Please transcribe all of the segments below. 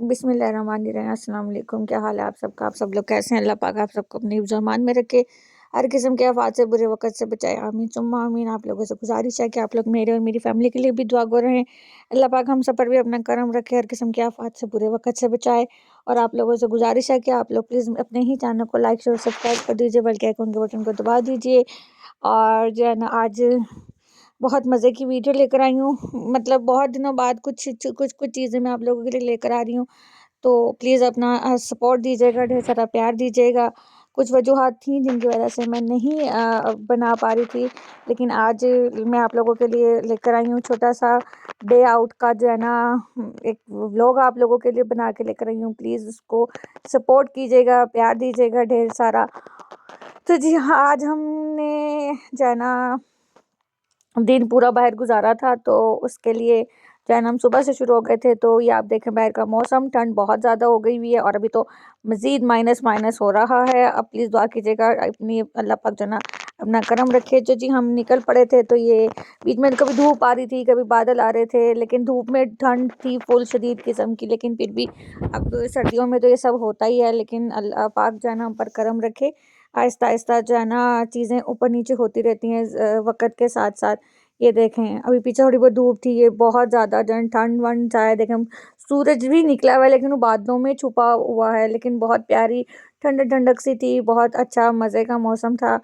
बिस्मिल्लाहिर्रहमानिर्रहीम। अस्सलाम वालेकुम। क्या हाल है आप सबका? आप सब लोग कैसे हैं? अल्लाह पाक आप सबको अपने हिफ्ज़ अमान में रखे, हर किस्म के आफात से, बुरे वक़्त से बचाए। आमीन सुम्मा आमीन। आप लोगों से गुजारिश है कि आप लोग मेरे और मेरी फैमिली के लिए भी दुआ गो रहें। अल्लाह पाक हम सब पर भी अपना करम रखे, हर किस्म के आफात से, बुरे वक़्त से बचाए। और आप लोगों से गुजारिश है कि आप लोग प्लीज़ अपने ही चैनल को लाइक, शेयर, सब्सक्राइब कर दीजिए, बल्कि आइकन के बटन को दबा दीजिए। और जो है ना, आज बहुत मज़े की वीडियो लेकर आई हूँ। मतलब बहुत दिनों बाद कुछ चीज़ें मैं आप लोगों के लिए लेकर आ रही हूँ। तो प्लीज़ अपना सपोर्ट दीजिएगा, ढेर सारा प्यार दीजिएगा। कुछ वजूहात थी जिनकी वजह से मैं नहीं बना पा रही थी, लेकिन आज मैं आप लोगों के लिए लेकर आई हूँ छोटा सा डे आउट का जो है ना, एक व्लॉग आप लोगों के लिए बना के लेकर आई हूँ। प्लीज़ उसको सपोर्ट कीजिएगा, प्यार दीजिएगा ढेर सारा। तो जी हाँ, आज हमने जो है ना दिन पूरा बाहर गुजारा था, तो उसके लिए जो है ना हम सुबह से शुरू हो गए थे। तो ये आप देखें, बाहर का मौसम, ठंड बहुत ज़्यादा हो गई हुई है और अभी तो मज़ीद माइनस माइनस हो रहा है। अब प्लीज़ दुआ कीजिएगा, अपनी अल्लाह पाक जो है ना अपना करम रखे। जो जी हम निकल पड़े थे, तो ये बीच में कभी धूप आ रही थी, कभी बादल आ रहे थे, लेकिन धूप में ठंड थी फुल शदीद किस्म की। लेकिन फिर भी अब सर्दियों में तो ये सब होता ही है, लेकिन अल्लाह पाक जो है ना हम पर करम रखे। आहिस्ता आहिस्ता जो है ना चीज़ें ऊपर नीचे होती रहती हैं वक़्त के साथ साथ। ये देखें, अभी पीछे थोड़ी बहुत धूप थी, ये बहुत ज़्यादा जन ठंड वंड सा है। देखें, सूरज भी निकला हुआ है, लेकिन वो बादलों में छुपा हुआ है। लेकिन बहुत प्यारी ठंडक ठंडक सी थी, बहुत अच्छा मज़े का मौसम था।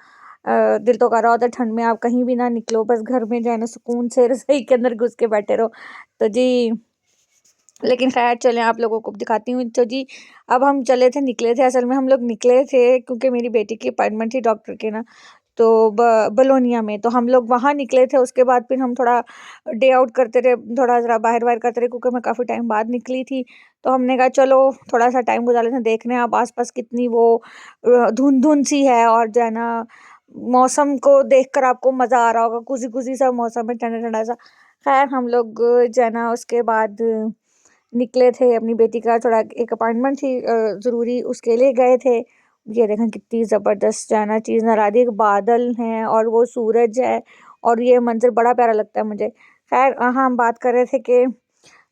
दिल तो कर रहा होता ठंड में आप कहीं भी ना निकलो, बस घर में जो है ना सुकून से रज़ाई के अंदर घुस के बैठे रहो। तो जी, लेकिन खैर चलें, आप लोगों को दिखाती हूँ। तो जी अब हम चले थे, निकले थे, असल में हम लोग निकले थे क्योंकि मेरी बेटी की अपॉइंटमेंट थी डॉक्टर के ना, तो बलोनिया में। तो हम लोग वहाँ निकले थे। उसके बाद फिर हम थोड़ा डे आउट करते रहे, थोड़ा ज़रा बाहर वाहर करते रहे, क्योंकि मैं काफ़ी टाइम बाद निकली थी। तो हमने कहा चलो थोड़ा सा टाइम गुजार लेते हैं, देख रहे हैं आप आसपास कितनी वो धुंध धुंध सी है, और जो है ना मौसम को देखकर आपको मज़ा आ रहा होगा, कुजी कुजी सा मौसम है, ठंडा ठंडा सा। खैर हम लोग जो है ना उसके बाद निकले थे, अपनी बेटी का थोड़ा एक अपॉइंटमेंट थी ज़रूरी, उसके लिए गए थे। ये देखें कितनी ज़बरदस्त जाना चीज़ नज़र आ रही है, बादल हैं और वो सूरज है, और ये मंज़र बड़ा प्यारा लगता है मुझे। खैर हाँ, हम बात कर रहे थे कि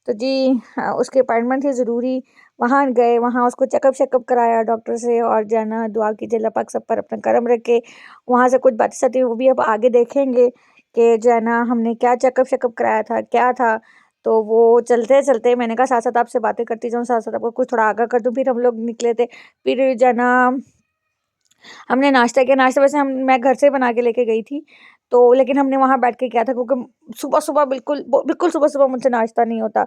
तो जी हाँ, उसकी अपॉइंटमेंट थी ज़रूरी, वहाँ गए, वहाँ उसको चेकअप शेकअप कराया डॉक्टर से। और जो है ना दुआ कीजिए अल्लाह पाक सब पर अपना करम रखे। वहाँ से कुछ बातें साथी वो भी अब आगे देखेंगे कि जो है ना हमने क्या चेकअप शेकअप कराया था, क्या था। तो वो चलते-चलते मैंने कहा साथ-साथ आपसे बातें करती जाऊँ, साथ-साथ आपको कुछ थोड़ा आगाह कर दूँ। फिर हम लोग निकले थे। फिर जो है ना हमने नाश्ता किया। नाश्ता वैसे हम मैं घर से बना के लेके गई थी, तो लेकिन हमने वहाँ बैठ के किया था, क्योंकि सुबह-सुबह बिल्कुल सुबह-सुबह मुझसे नाश्ता नहीं होता।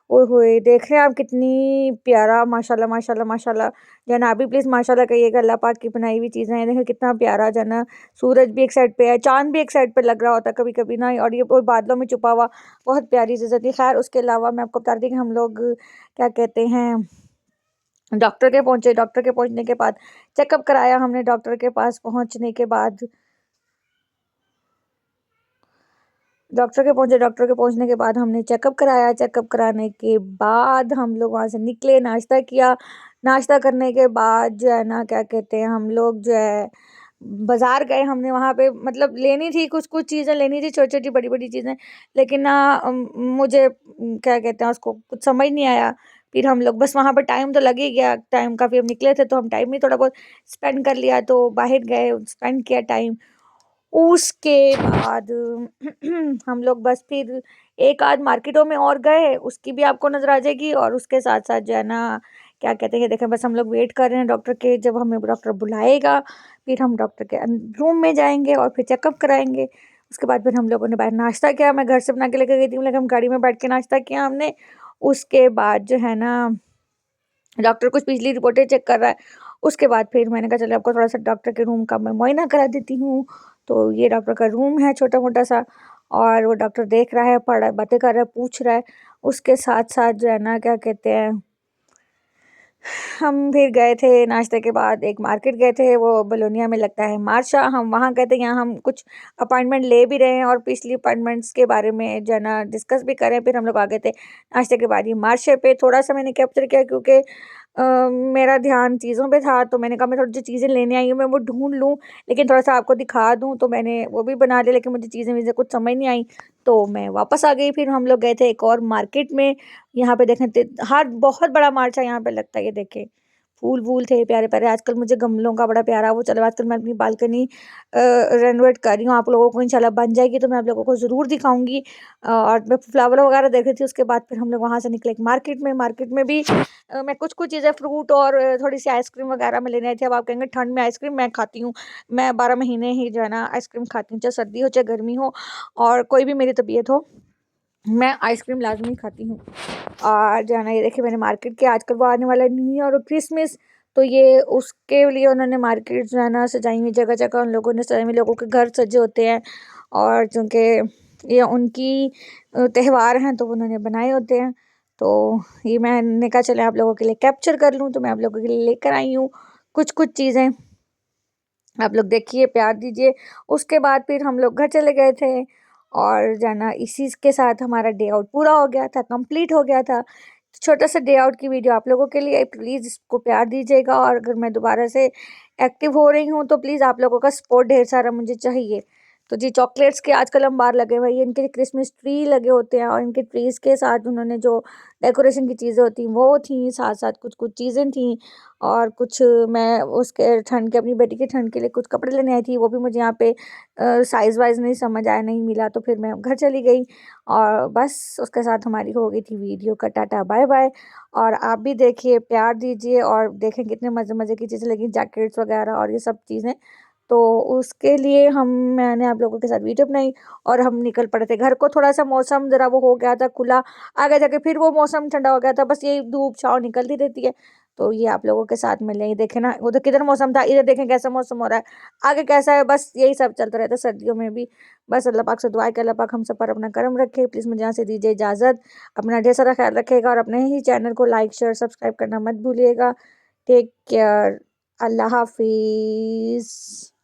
ओए होए! देख रहे हैं आप कितनी प्यारा, माशाल्लाह माशाल्लाह माशाल्लाह। जो है ना आप भी प्लीज़ माशाल्लाह कहिएगा, अल्लाह पाक की बनाई हुई चीज़ें हैं। देखें कितना प्यारा जो है ना, सूरज भी एक साइड पे है, चाँद भी एक साइड पे लग रहा होता है कभी-कभी ना, और ये बादलों में छुपा हुआ बहुत प्यारी चीज़ होती है। खैर उसके अलावा मैं आपको बता रही थी कि हम लोग क्या कहते हैं, डॉक्टर के पहुँचे। डॉक्टर के पहुँचने के बाद चेकअप कराया हमने। डॉक्टर के पास पहुँचने के बाद डॉक्टर के पहुँचने के बाद हमने चेकअप कराया। चेकअप कराने के बाद हम लोग वहाँ से निकले, नाश्ता किया। नाश्ता करने के बाद जो है ना क्या कहते हैं, हम लोग जो है बाज़ार गए। हमने वहाँ पे मतलब लेनी थी, कुछ-कुछ चीज़ें लेनी थी, छोटी-छोटी, बड़ी-बड़ी चीज़ें। लेकिन ना मुझे क्या कहते हैं उसको, कुछ समझ नहीं आया। फिर हम लोग बस वहाँ पर टाइम तो लग ही गया, टाइम काफ़ी, हम निकले थे तो हम टाइम ही थोड़ा बहुत स्पेंड कर लिया, तो बाहर गए, स्पेंड किया टाइम। उसके बाद हम लोग बस फिर एक आध मार्केटों में और गए, उसकी भी आपको नज़र आ जाएगी। और उसके साथ-साथ जो है ना क्या कहते हैं, देखें बस हम लोग वेट कर रहे हैं डॉक्टर के, जब हमें डॉक्टर बुलाएगा, फिर हम डॉक्टर के रूम में जाएँगे और फिर चेकअप कराएँगे। उसके बाद फिर हम लोगों ने बाहर नाश्ता किया, मैं घर से बना के लेके गई थी, लेकिन हम गाड़ी में बैठ के नाश्ता किया हमने। उसके बाद जो है ना डॉक्टर कुछ पिछली रिपोर्टें चेक कर रहा है। उसके बाद फिर मैंने कहा चलो आपको थोड़ा-सा डॉक्टर के रूम का मैं मुआयना करा देती हूँ। तो ये डॉक्टर का रूम है छोटा-मोटा सा, और वो डॉक्टर देख रहा है, पढ़ बातें कर रहा है, पूछ रहा है। उसके साथ-साथ जो है ना क्या कहते हैं, हम फिर गए थे नाश्ते के बाद, एक मार्केट गए थे, वो बलोनिया में लगता है मार्शा। हम वहाँ गए थे, यहाँ हम कुछ अपॉइंटमेंट ले भी रहे हैं और पिछली अपॉइंटमेंट्स के बारे में जो है ना डिस्कस भी करें। फिर हम लोग आ गए थे नाश्ते के बाद ही मार्शे पे। थोड़ा सा मैंने कैप्चर किया, क्योंकि मेरा ध्यान चीज़ों पे था, तो मैंने कहा मैं थोड़ी जो चीज़ें लेने आई हूँ मैं वो ढूँढ लूँ, लेकिन थोड़ा-सा आपको दिखा दूँ, तो मैंने वो भी बना लिया, लेकिन मुझे चीज़ें-वीज़ें कुछ समझ नहीं आई, तो मैं वापस आ गई। फिर हम लोग गए थे एक और मार्केट में, यहाँ पे देखें त हाट बहुत बड़ा मार्ट सा यहाँ पे लगता है, ये देखें। फूल-वूल थे प्यारे-प्यारे, आजकल मुझे गमलों का बड़ा प्यारा वो चला, आजकल मैं अपनी बालकनी रेनोवेट कर रही हूँ, आप लोगों को इंशाल्लाह बन जाएगी तो मैं आप लोगों को ज़रूर दिखाऊँगी। और मैं फ्लावर वगैरह देख रही थी, उसके बाद फिर हम लोग वहाँ से निकले एक मार्केट में भी मैं कुछ-कुछ चीज़ें फ्रूट और थोड़ी-सी आइसक्रीम वगैरह मैं लेने आई थी। अब आप कहेंगे ठंड में आइसक्रीम मैं खाती हूँ, मैं 12 महीने ही जो है ना आइसक्रीम खाती हूँ, चाहे सर्दी हो, चाहे गर्मी हो और कोई भी मेरी तबीयत हो, मैं आइसक्रीम लाज़मी खाती हूँ। और जो है ना ये देखिए मैंने मार्केट किया, आजकल वो आने वाला है न्यू ईयर और क्रिसमस, तो ये उसके लिए उन्होंने मार्केट जो है ना सजाई हुई, जगह-जगह उन लोगों ने सजाई हुई, लोगों के घर सजे होते हैं और चूँकि ये उनकी त्योहार हैं तो उन्होंने बनाए होते हैं। तो ये मैंने कहा चलें आप लोगों के लिए कैप्चर कर लूँ, तो मैं आप लोगों के लिए लेकर आई हूँ कुछ-कुछ चीज़ें। आप लोग देखिए, प्यार दीजिए। उसके बाद फिर हम लोग घर चले गए थे और जाना इसी के साथ हमारा डे आउट पूरा हो गया था, कंप्लीट हो गया था। छोटा सा डे आउट की वीडियो आप लोगों के लिए, प्लीज़ इसको प्यार दीजिएगा और अगर मैं दोबारा से एक्टिव हो रही हूँ तो प्लीज़ आप लोगों का सपोर्ट ढेर सारा मुझे चाहिए। तो जी चॉकलेट्स के आजकल अंबार लगे हुए हैं, इनके क्रिसमस ट्री लगे होते हैं और इनके ट्रीज़ के साथ उन्होंने जो डेकोरेशन की चीज़ें होती हैं वो थी, साथ-साथ कुछ-कुछ चीज़ें थी और कुछ मैं उसके ठंड के अपनी बेटी के ठंड के लिए कुछ कपड़े लेने आई थी, वो भी मुझे यहाँ पे साइज़ वाइज़ नहीं समझ आया, नहीं मिला, तो फिर मैं घर चली गई और बस उसके साथ हमारी हो गई थी वीडियो का टाटा बाय-बाय। और आप भी देखिए, प्यार दीजिए और देखें कितने मज़े-मज़े की चीज़ें लगी, जैकेट्स वगैरह और ये सब चीज़ें। तो उसके लिए मैंने आप लोगों के साथ वीडियो बनाई और हम निकल पड़े थे घर को। थोड़ा-सा मौसम ज़रा वो हो गया था खुला, आगे जाके फिर वो मौसम ठंडा हो गया था, बस यही धूप-छाँव निकलती रहती है। तो ये आप लोगों के साथ मिले, ये देखें ना, उधर किधर मौसम था, इधर देखें कैसा मौसम हो रहा है, आगे कैसा है, बस यही सब चलता रहता है सर्दियों में भी। बस अल्लाह पाक से दुआ है कि अल्लाह पाक हम सब पर अपना करम रखे। प्लीज़ मुझे यहाँ से दीजिए इजाज़त। अपना ढेर सारा ख्याल रखिएगा और अपने ही चैनल को लाइक, शेयर, सब्सक्राइब करना मत भूलिएगा। Take care. अल्लाह हाफ़िज़।